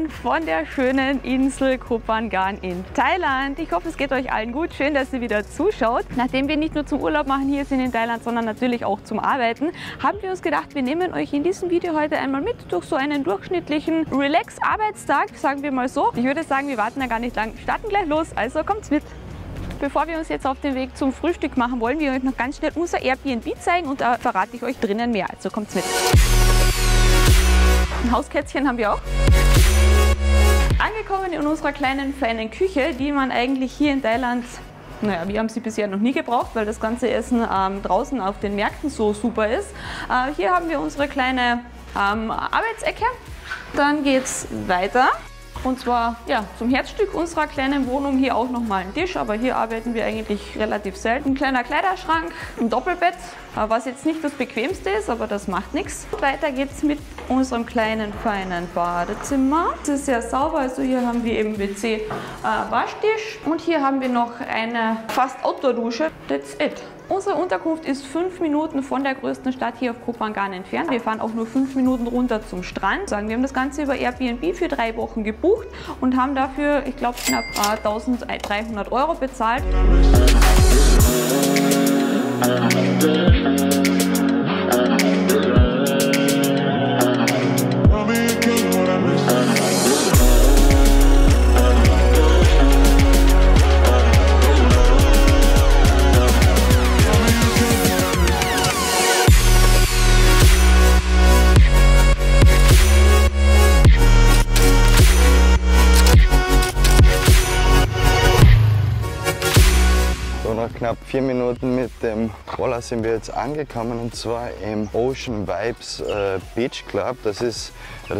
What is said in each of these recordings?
Willkommen von der schönen Insel Koh Phangan in Thailand. Ich hoffe, es geht euch allen gut. Schön, dass ihr wieder zuschaut. Nachdem wir nicht nur zum Urlaub machen hier sind in Thailand, sondern natürlich auch zum Arbeiten, haben wir uns gedacht, wir nehmen euch in diesem Video heute einmal mit durch so einen durchschnittlichen Relax-Arbeitstag, sagen wir mal so. Ich würde sagen, wir warten ja gar nicht lang, starten gleich los, also kommt's mit. Bevor wir uns jetzt auf den Weg zum Frühstück machen, wollen wir euch noch ganz schnell unser Airbnb zeigen und da verrate ich euch drinnen mehr, also kommt's mit. Ein Hauskätzchen haben wir auch. Angekommen in unserer kleinen, feinen Küche, die man eigentlich hier in Thailand, naja, wir haben sie bisher noch nie gebraucht, weil das ganze Essen draußen auf den Märkten so super ist. Hier haben wir unsere kleine Arbeitsecke. Dann geht's weiter. Und zwar ja, zum Herzstück unserer kleinen Wohnung hier auch nochmal ein Tisch, aber hier arbeiten wir eigentlich relativ selten. Ein kleiner Kleiderschrank, ein Doppelbett, was jetzt nicht das bequemste ist, aber das macht nichts. Weiter geht's mit unserem kleinen feinen Badezimmer. Es ist sehr sauber, also hier haben wir eben WC, Waschtisch und hier haben wir noch eine fast Outdoor-Dusche. That's it. Unsere Unterkunft ist 5 Minuten von der größten Stadt hier auf Koh Phangan entfernt. Wir fahren auch nur 5 Minuten runter zum Strand. Wir haben das Ganze über Airbnb für 3 Wochen gebucht und haben dafür, ich glaube, knapp 1.300 € bezahlt. Nach knapp 4 Minuten mit dem Roller sind wir jetzt angekommen und zwar im Ocean Vibes Beach Club. Das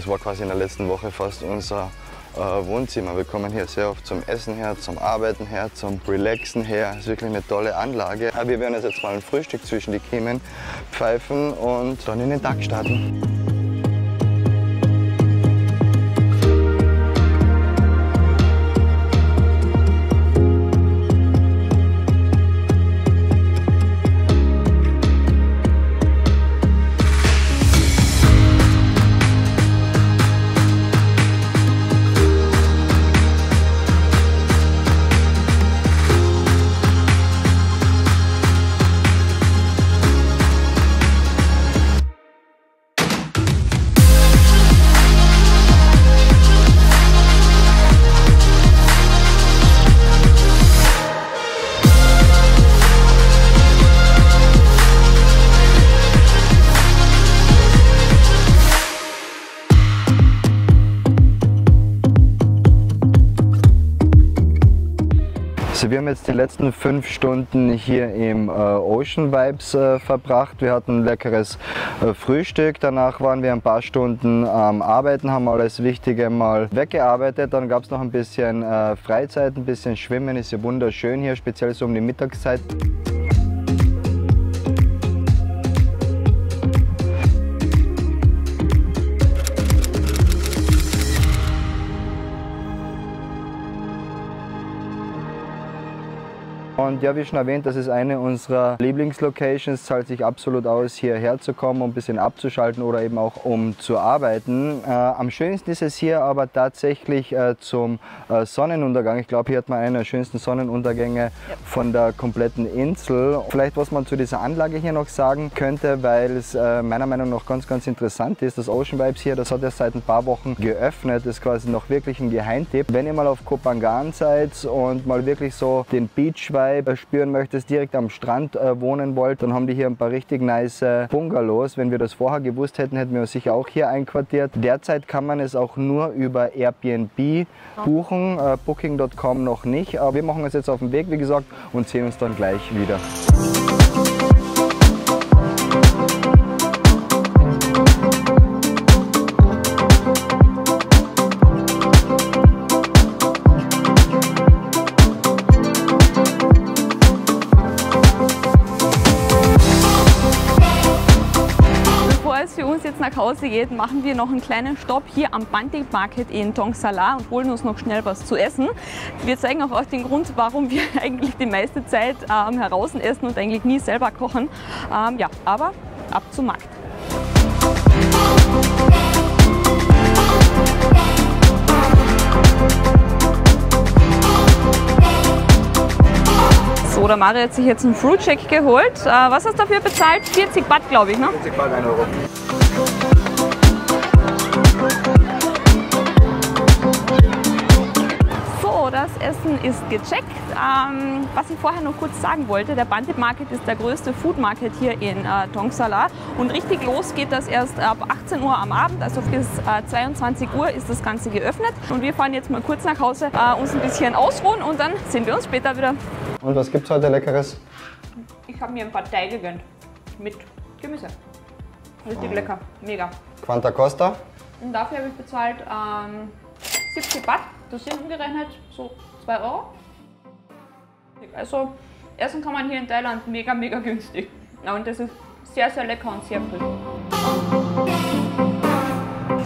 war quasi in der letzten Woche fast unser Wohnzimmer. Wir kommen hier sehr oft zum Essen her, zum Arbeiten her, zum Relaxen her. Es ist wirklich eine tolle Anlage. Wir werden jetzt mal ein Frühstück zwischen die Kiemen pfeifen und dann in den Tag starten. Wir haben jetzt die letzten 5 Stunden hier im Ocean Vibes verbracht. Wir hatten ein leckeres Frühstück, danach waren wir ein paar Stunden am Arbeiten, haben alles Wichtige mal weggearbeitet. Dann gab es noch ein bisschen Freizeit, ein bisschen Schwimmen, ist ja wunderschön hier, speziell so um die Mittagszeit. Und ja, wie schon erwähnt, das ist eine unserer Lieblingslocations. Es zahlt sich absolut aus, hierher zu kommen, um ein bisschen abzuschalten oder eben auch um zu arbeiten. Am schönsten ist es hier aber tatsächlich zum Sonnenuntergang. Ich glaube, hier hat man einen der schönsten Sonnenuntergänge von der kompletten Insel. Vielleicht, was man zu dieser Anlage hier noch sagen könnte, weil es meiner Meinung nach ganz interessant ist. Das Ocean Vibes hier, das hat erst seit ein paar Wochen geöffnet. Das ist quasi noch wirklich ein Geheimtipp. Wenn ihr mal auf Koh Phangan seid und mal wirklich so den Beach-Vibe spüren möchtest, direkt am Strand wohnen wollt, dann haben die hier ein paar richtig nice Bungalows. Wenn wir das vorher gewusst hätten, hätten wir uns sicher auch hier einquartiert. Derzeit kann man es auch nur über Airbnb buchen, Booking.com noch nicht. Aber wir machen uns jetzt auf den Weg, wie gesagt, und sehen uns dann gleich wieder. Für uns jetzt nach Hause geht, machen wir noch einen kleinen Stopp hier am Banting Market in Thong Sala und holen uns noch schnell was zu essen. Wir zeigen auch den Grund, warum wir eigentlich die meiste Zeit heraus essen und eigentlich nie selber kochen. Ja, aber ab zum Markt. der Mari hat sich jetzt einen Fruit-Shake geholt. Was hast du dafür bezahlt? 40 Baht, glaube ich, ne? 40 Baht, 1 Euro. So, das Essen ist gecheckt. Was ich vorher noch kurz sagen wollte, der Bandit Market ist der größte Food Market hier in Thong Sala und richtig los geht das erst ab 18 Uhr am Abend, also bis 22 Uhr ist das Ganze geöffnet und wir fahren jetzt mal kurz nach Hause, uns ein bisschen ausruhen und dann sehen wir uns später wieder. Und was gibt's heute Leckeres? Ich habe mir ein paar Teig gegönnt mit Gemüse. Richtig lecker, mega. Quanta Costa? Und dafür habe ich bezahlt 70 Baht, das sind umgerechnet so 2 Euro. Also essen kann man hier in Thailand mega günstig. Ja, und das ist sehr lecker und sehr frisch.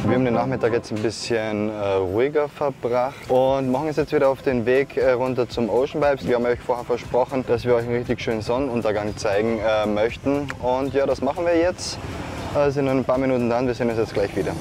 Wir haben den Nachmittag jetzt ein bisschen ruhiger verbracht und machen uns jetzt wieder auf den Weg runter zum Ocean Vibes. Wir haben euch vorher versprochen, dass wir euch einen richtig schönen Sonnenuntergang zeigen möchten. Und ja, das machen wir jetzt. Sind noch ein paar Minuten dran, wir sehen uns jetzt gleich wieder.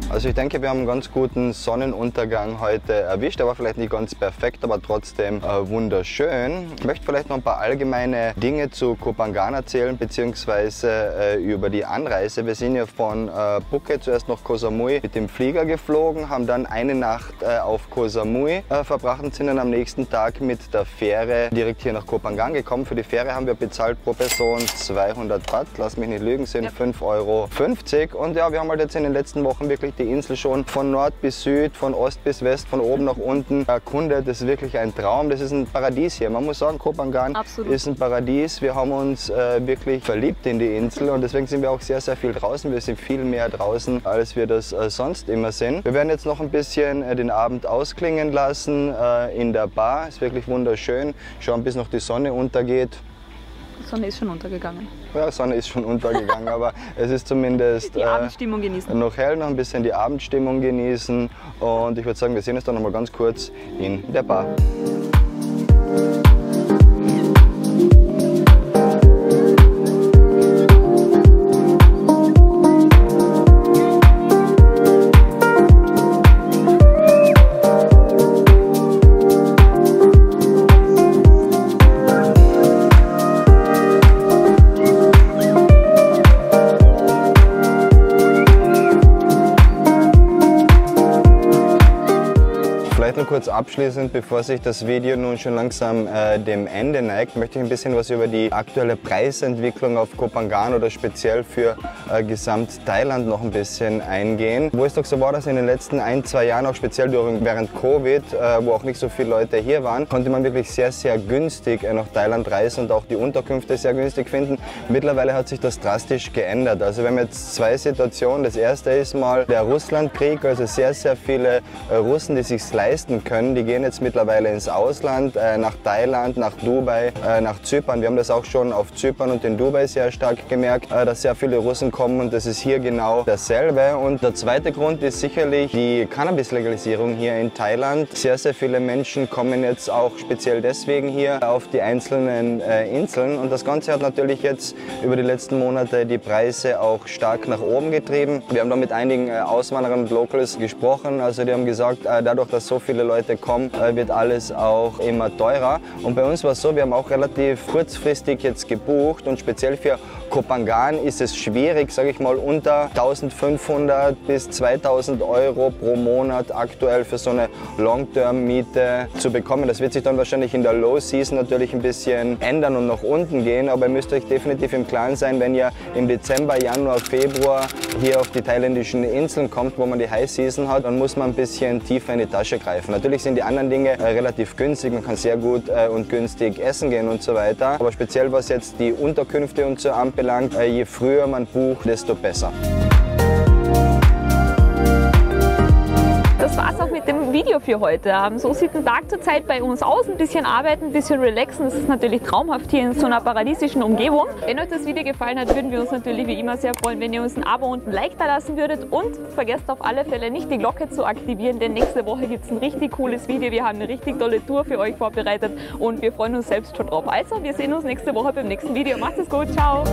Also ich denke, wir haben einen ganz guten Sonnenuntergang heute erwischt. Der war vielleicht nicht ganz perfekt, aber trotzdem wunderschön. Ich möchte vielleicht noch ein paar allgemeine Dinge zu Koh Phangan erzählen, beziehungsweise über die Anreise. Wir sind ja von Phuket zuerst nach Koh Samui mit dem Flieger geflogen, haben dann eine Nacht auf Koh Samui verbracht und sind dann am nächsten Tag mit der Fähre direkt hier nach Koh Phangan gekommen. Für die Fähre haben wir bezahlt pro Person 200 Baht, lass mich nicht lügen, sind 5,50 Euro. Und ja, wir haben halt jetzt in den letzten Wochen wirklich die Insel schon von Nord bis Süd, von Ost bis West, von oben nach unten erkundet. Das ist wirklich ein Traum. Das ist ein Paradies hier. Man muss sagen, Koh Phangan ist ein Paradies. Wir haben uns wirklich verliebt in die Insel und deswegen sind wir auch sehr viel draußen. Wir sind viel mehr draußen, als wir das sonst immer sind. Wir werden jetzt noch ein bisschen den Abend ausklingen lassen in der Bar. Ist wirklich wunderschön. Schauen, bis noch die Sonne untergeht. Die Sonne ist schon untergegangen. Ja, die Sonne ist schon untergegangen, aber es ist zumindest die Abendstimmung genießen. Noch hell, noch ein bisschen die Abendstimmung genießen und ich würde sagen, wir sehen uns dann noch mal ganz kurz in der Bar. Kurz abschließend, bevor sich das Video nun schon langsam dem Ende neigt, möchte ich ein bisschen was über die aktuelle Preisentwicklung auf Koh Phangan oder speziell für Gesamt-Thailand noch ein bisschen eingehen. Wo es doch so war, dass in den letzten 1-2 Jahren, auch speziell während Covid, wo auch nicht so viele Leute hier waren, konnte man wirklich sehr günstig nach Thailand reisen und auch die Unterkünfte sehr günstig finden. Mittlerweile hat sich das drastisch geändert. Also wir haben jetzt zwei Situationen. Das erste ist mal der Russlandkrieg, also sehr viele Russen, die sich leisten können, die gehen jetzt mittlerweile ins Ausland, nach Thailand, nach Dubai, nach Zypern. Wir haben das auch schon auf Zypern und in Dubai sehr stark gemerkt, dass sehr viele Russen kommen und das ist hier genau dasselbe. Und der zweite Grund ist sicherlich die Cannabis-Legalisierung hier in Thailand. Sehr viele Menschen kommen jetzt auch speziell deswegen hier auf die einzelnen Inseln und das Ganze hat natürlich jetzt über die letzten Monate die Preise auch stark nach oben getrieben. Wir haben da mit einigen Auswanderern und Locals gesprochen, also die haben gesagt, dadurch, dass so viele Leute kommen, wird alles auch immer teurer. Und bei uns war es so, wir haben auch relativ kurzfristig jetzt gebucht und speziell für Koh Phangan ist es schwierig, sage ich mal, unter 1500 bis 2000 Euro pro Monat aktuell für so eine Long-Term-Miete zu bekommen. Das wird sich dann wahrscheinlich in der Low-Season natürlich ein bisschen ändern und nach unten gehen, aber ihr müsst euch definitiv im Klaren sein, wenn ihr im Dezember, Januar, Februar hier auf die thailändischen Inseln kommt, wo man die High-Season hat, dann muss man ein bisschen tiefer in die Tasche greifen. Natürlich sind die anderen Dinge relativ günstig, man kann sehr gut und günstig essen gehen und so weiter, aber speziell was jetzt die Unterkünfte und so anbelangt, je früher man bucht, desto besser. Das war's auch mit dem Video für heute. So sieht ein Tag zurzeit bei uns aus. Ein bisschen arbeiten, ein bisschen relaxen. Das ist natürlich traumhaft hier in so einer paradiesischen Umgebung. Wenn euch das Video gefallen hat, würden wir uns natürlich wie immer sehr freuen, wenn ihr uns ein Abo und ein Like da lassen würdet. Und vergesst auf alle Fälle nicht, die Glocke zu aktivieren, denn nächste Woche gibt es ein richtig cooles Video. Wir haben eine richtig tolle Tour für euch vorbereitet und wir freuen uns selbst schon drauf. Also, wir sehen uns nächste Woche beim nächsten Video. Macht es gut, ciao!